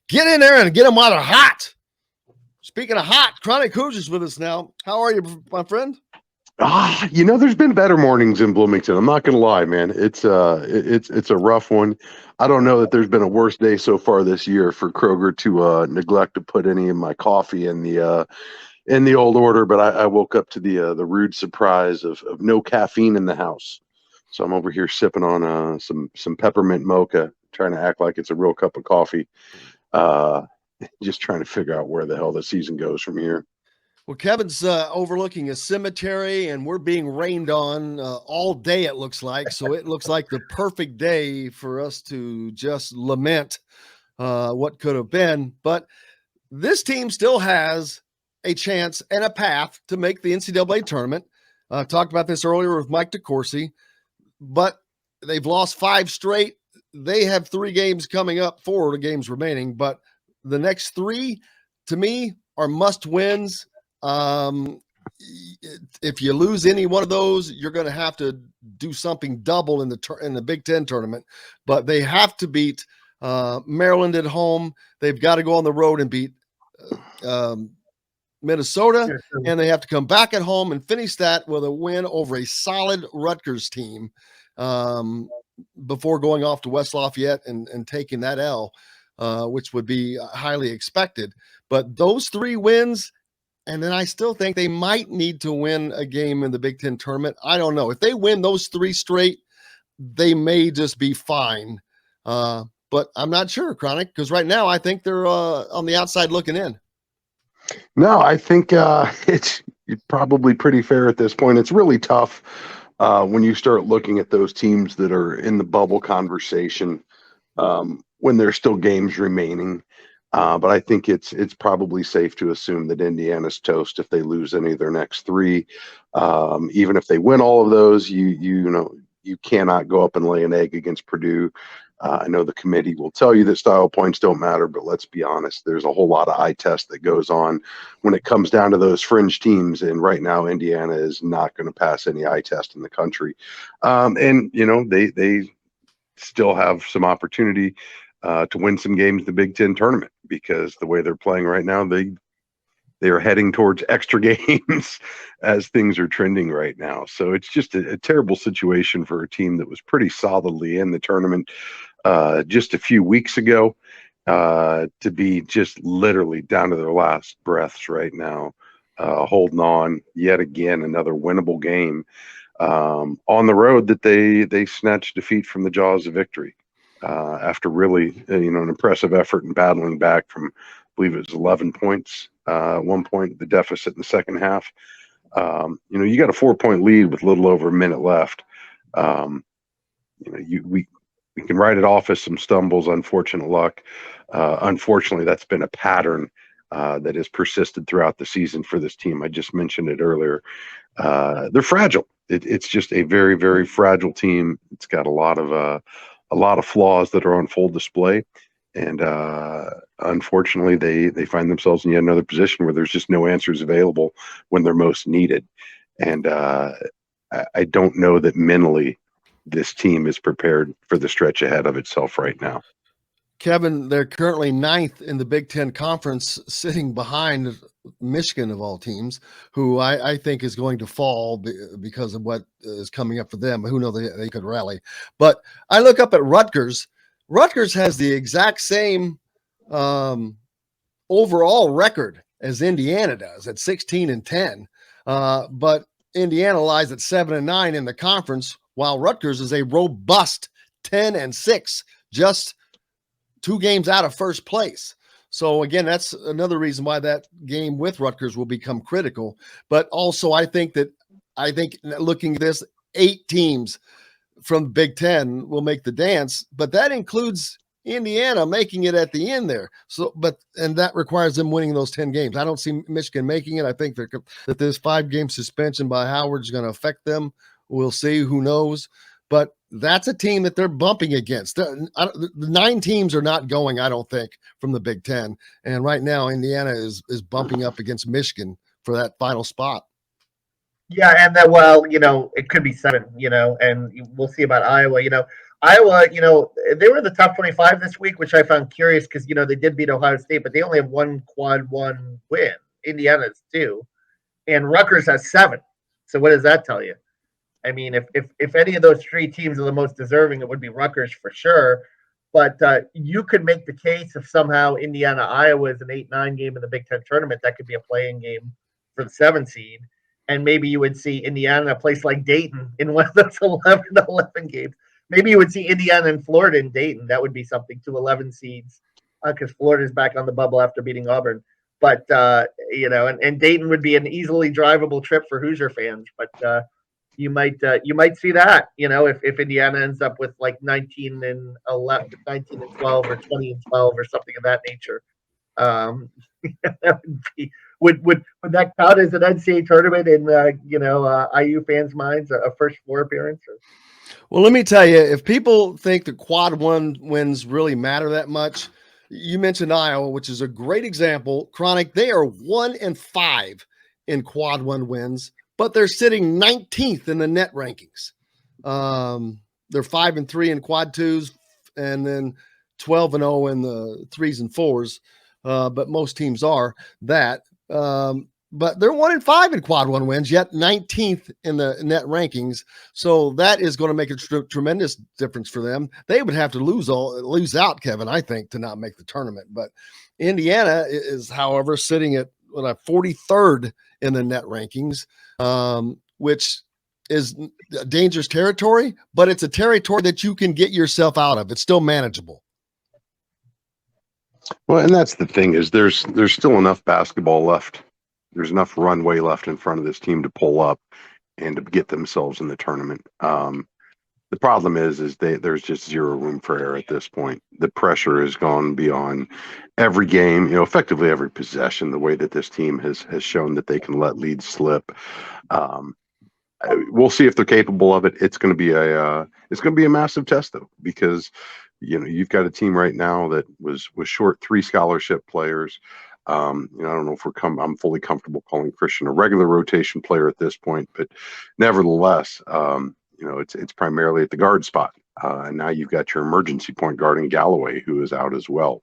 Get in there and get them while they're hot. Speaking of hot, Chronic Hoosiers with us now. How are you, my friend? There's been better mornings in Bloomington. I'm not gonna lie, man. It's a rough one. I don't know that there's been a worse day so far this year for Kroger to neglect to put any of my coffee in the old order, but I woke up to the rude surprise of no caffeine in the house. So I'm over here sipping on some peppermint mocha, trying to act like it's a real cup of coffee. Uh, just trying to figure out where the hell the season goes from here. Well, Kevin's overlooking a cemetery, and we're being rained on all day, it looks like. So it looks like the perfect day for us to just lament what could have been. But this team still has a chance and a path to make the NCAA tournament. Talked about this earlier with Mike DeCourcy, but they've lost 5 straight. They have 3 games coming up, 4 games remaining, but the next 3, to me, are must wins. If you lose any one of those, you're going to have to do something double in the Big Ten tournament. But they have to beat Maryland at home. They've got to go on the road and beat Minnesota, and they have to come back at home and finish that with a win over a solid Rutgers team before going off to West Lafayette and taking that L, which would be highly expected. But those 3 wins, and then I still think they might need to win a game in the Big Ten tournament. I don't know. If they win those 3 straight, they may just be fine. But I'm not sure, Chronic, because right now I think they're on the outside looking in. No, I think it's probably pretty fair at this point. It's really tough when you start looking at those teams that are in the bubble conversation when there's still games remaining. But I think it's probably safe to assume that Indiana's toast if they lose any of their next 3. Even if they win all of those, you cannot go up and lay an egg against Purdue. I know the committee will tell you that style points don't matter, but let's be honest, there's a whole lot of eye test that goes on when it comes down to those fringe teams. And right now, Indiana is not going to pass any eye test in the country. They still have some opportunity to win some games in the Big Ten tournament because the way they're playing right now, they are heading towards extra games as things are trending right now. So it's just a terrible situation for a team that was pretty solidly in the tournament just a few weeks ago to be just literally down to their last breaths right now, holding on yet again, another winnable game on the road that they snatched defeat from the jaws of victory after really, an impressive effort in battling back from, I believe it was 11 points. At one point, the deficit in the second half. You got a 4-point lead with a little over a minute left. We can write it off as some stumbles, unfortunate luck. Unfortunately, that's been a pattern that has persisted throughout the season for this team. I just mentioned it earlier. They're fragile. It's just a very, very fragile team. It's got a lot of flaws that are on full display. And unfortunately, they find themselves in yet another position where there's just no answers available when they're most needed. And I don't know that mentally this team is prepared for the stretch ahead of itself right now. Kevin, they're currently 9th in the Big Ten Conference, sitting behind Michigan of all teams, who I think is going to fall because of what is coming up for them. Who knows, they could rally. But I look up at Rutgers. Rutgers has the exact same overall record as Indiana does at 16-10. But Indiana lies at 7-9 in the conference, while Rutgers is a robust 10-6, just 2 games out of first place. So again, that's another reason why that game with Rutgers will become critical. But also I think looking at this, 8 teams from the Big Ten will make the dance, but that includes Indiana making it at the end there. So, and that requires them winning those 10 games. I don't see Michigan making it. I think that this 5-game suspension by Howard is going to affect them. We'll see. Who knows? But that's a team that they're bumping against. The 9 teams are not going, I don't think, from the Big Ten. And right now, Indiana is bumping up against Michigan for that final spot. Yeah, and that, it could be 7, and we'll see about Iowa. Iowa, they were in the top 25 this week, which I found curious because, they did beat Ohio State, but they only have one quad one win. Indiana's two, and Rutgers has seven. So what does that tell you? I mean, if any of those three teams are the most deserving, it would be Rutgers for sure. But you could make the case if somehow Indiana Iowa is an 8-9 game in the Big Ten tournament, that could be a playing game for the 7 seed. And maybe you would see Indiana, a place like Dayton, in one of those 11-11 games. Maybe you would see Indiana and Florida in Dayton. That would be something to 11 seeds because Florida's back on the bubble after beating Auburn. But, and Dayton would be an easily drivable trip for Hoosier fans. But you might see that, if Indiana ends up with like 19 and 11, 19 and 12, or 20 and 12, or something of that nature. That would be, would that count as an NCAA tournament in IU fans' minds, a first four appearance? Well, let me tell you, if people think the quad one wins really matter that much, you mentioned Iowa, which is a great example. Chronic, they are 1-5 in quad one wins, but they're sitting 19th in the net rankings. They're 5-3 in quad twos, and then 12-0 in the threes and fours. But most teams are that. But they're 1-5 in quad one wins, yet 19th in the net rankings. So that is going to make a tremendous difference for them. They would have to lose out, Kevin, I think, to not make the tournament. But Indiana is, however, sitting at 43rd in the net rankings, which is dangerous territory, but it's a territory that you can get yourself out of. It's still manageable. Well, and that's the thing, is there's still enough basketball left. There's enough runway left in front of this team to pull up and to get themselves in the tournament. The problem is there's just zero room for error at this point. The pressure has gone beyond every game, effectively every possession, the way that this team has shown that they can let leads slip. We'll see if they're capable of it. It's going to be a massive test, though, because you've got a team right now that was short 3 scholarship players. I don't know if I'm fully comfortable calling Christian a regular rotation player at this point, but nevertheless, it's primarily at the guard spot. And now you've got your emergency point guard in Galloway, who is out as well.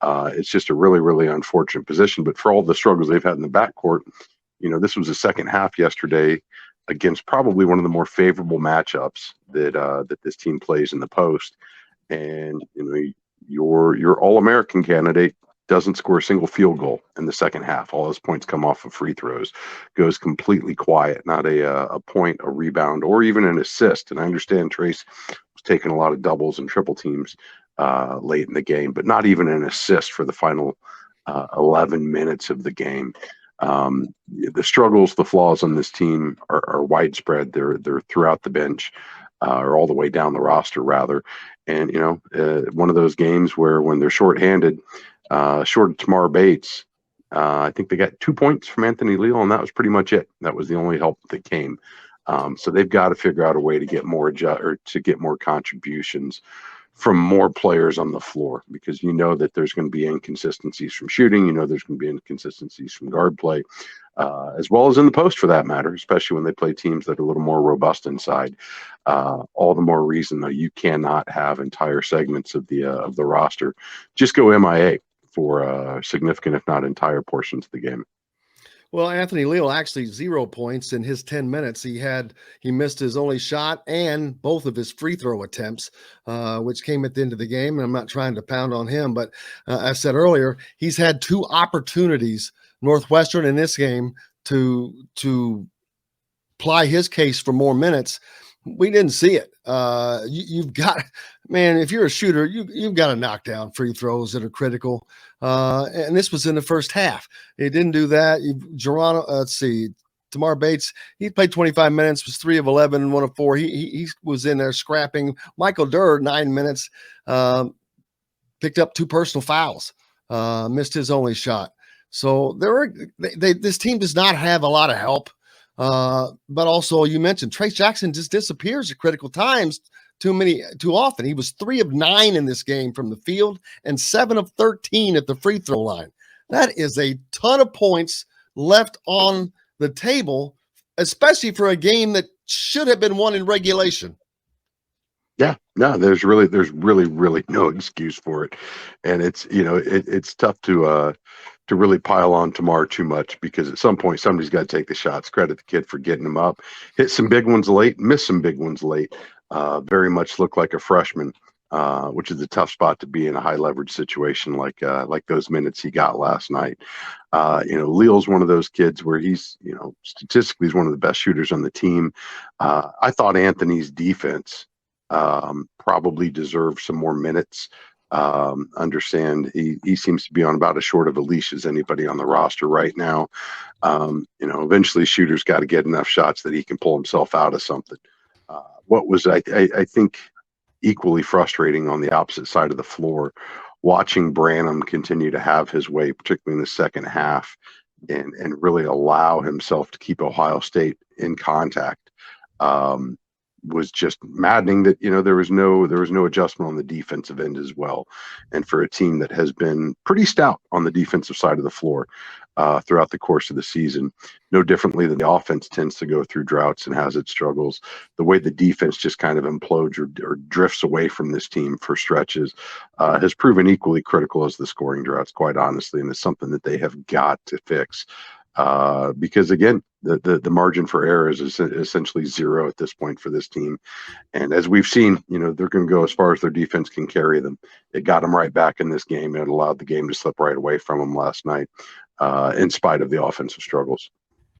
It's just a really, really unfortunate position. But for all the struggles they've had in the backcourt, this was the second half yesterday against probably one of the more favorable matchups that this team plays in the post. And your All-American candidate doesn't score a single field goal in the second half. All his points come off of free throws, goes completely quiet, not a point, a rebound, or even an assist. And I understand Trace was taking a lot of doubles and triple teams late in the game, but not even an assist for the final 11 minutes of the game. The struggles, the flaws on this team are widespread. They're throughout the bench, or all the way down the roster, rather. And, one of those games where when they're shorthanded, short of Tamar Bates, I think they got 2 points from Anthony Leal, and that was pretty much it. That was the only help that came. So they've got to figure out a way to get more contributions from more players on the floor, because that there's going to be inconsistencies from shooting. There's going to be inconsistencies from guard play, as well as in the post, for that matter, especially when they play teams that are a little more robust inside. All the more reason that you cannot have entire segments of the roster just go MIA for significant, if not entire, portions of the game. Well, Anthony Leal actually 0 points in his 10 minutes. He missed his only shot and both of his free throw attempts, which came at the end of the game. And I'm not trying to pound on him, but I said earlier, he's had 2 opportunities, Northwestern in this game, to ply his case for more minutes. We didn't see it. You've got, man, if you're a shooter, you've got to knock down free throws that are critical. And this was in the first half. He didn't do that. Tamar Bates, he played 25 minutes, was 3 of 11, 1 of 4. He was in there scrapping. Michael Durr, 9 minutes, picked up 2 personal fouls, missed his only shot. So this team does not have a lot of help. But also, you mentioned Trace Jackson just disappears at critical times too often. He was 3 of 9 in this game from the field and 7 of 13 at the free throw line. That is a ton of points left on the table, especially for a game that should have been won in regulation. Yeah, no, there's really no excuse for it, and it's tough to really pile on Tamar too much, because at some point somebody's got to take the shots. Credit the kid for getting them up, hit some big ones late, miss some big ones late. Very much looked like a freshman, which is a tough spot to be in a high leverage situation like those minutes he got last night. Leal's one of those kids where he's, statistically he's one of the best shooters on the team. I thought Anthony's defense probably deserves some more minutes. Understand he seems to be on about as short of a leash as anybody on the roster right now. Eventually shooters got to get enough shots that he can pull himself out of something. What was I think equally frustrating on the opposite side of the floor, watching Branham continue to have his way, particularly in the second half, and really allow himself to keep Ohio State in contact. Was just maddening that there was no adjustment on the defensive end as well, and for a team that has been pretty stout on the defensive side of the floor throughout the course of the season, no differently than the offense tends to go through droughts and has its struggles. The way the defense just kind of implodes or drifts away from this team for stretches has proven equally critical as the scoring droughts, quite honestly, and it's something that they have got to fix. Because again, the margin for error is essentially zero at this point for this team. And as we've seen, they're going to go as far as their defense can carry them. It got them right back in this game, and it allowed the game to slip right away from them last night, in spite of the offensive struggles.